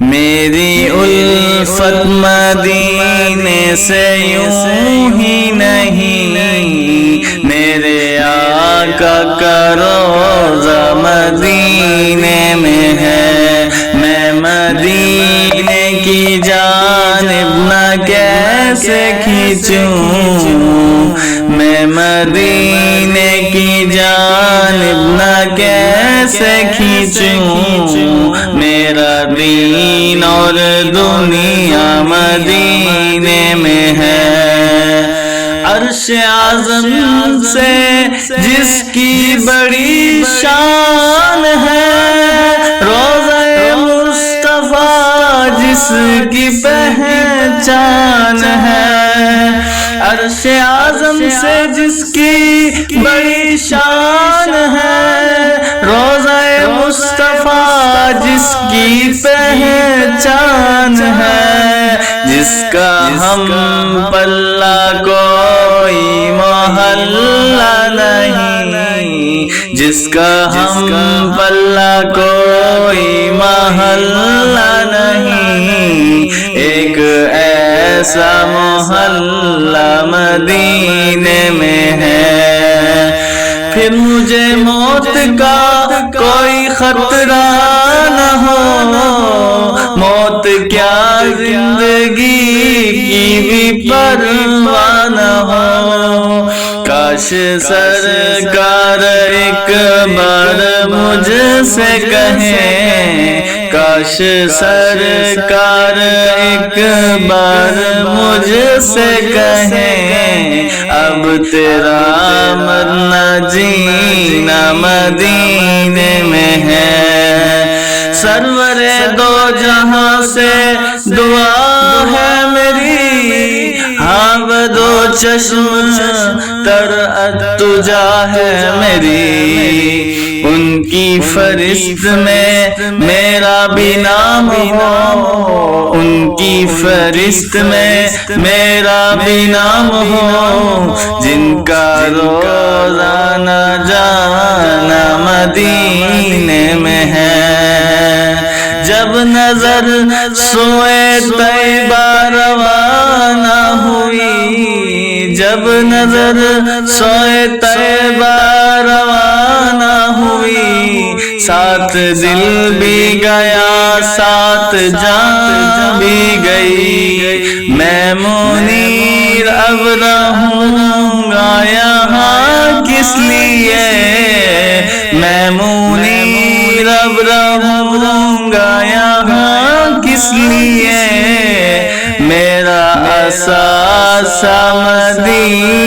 میری الفت مدینے سے یوں ہی نہیں، میرے آقا کا روضہ مدینے میں ہے۔ میں مدینے کی جانب نہ کیسے کھینچوں، میں مدینے کی جانب نہ کیسے کھینچوں، میرا دین اور دنیا مدینے میں ہے۔ عرش اعظم سے جس کی بڑی شان ہے، روضہ مصطفیٰ جس کی پہچان ہے۔ عرش اعظم سے جس کی بڑی شان ہے، روضہ مصطفیٰ جس کی پہچان ہے، جس کا ہم پلہ کوئی محلہ نہیں، جس کا ہم پلہ کوئی محلہ نہیں، ایک ایسا محلہ مدینے میں ہے۔ پھر مجھے موت کا کوئی خطرہ نہ ہو، موت کیا زندگی کی بھی پرواہ نہ ہو۔ کاش سرکار ایک بار مجھ سے کہیں، کاش سرکار ایک بار مجھ سے کہیں، اب تیرا مرنا جینا مدینے میں ہے۔ سرور دو جہاں سے دعا ہے میری، ہاں بدو چشم تر التجا ہے میری، ان کی فہرست میں میرا بھی نام ہو، ان کی فہرست میں میرا بھی نام ہو، جن کا روزانہ جانا مدینے میں ہے۔ جب نظر سوئے طیبہ روانہ ہوئی، جب نظر سوئے طیبہ روانہ ہوئی، ساتھ دل بھی گیا ساتھ جان بھی گئی، میں منیر اب رہوں گا یہاں کس لیے، میں منیر اب رہوں گا یہاں کس لیے، میرا اثاثہ مدینہ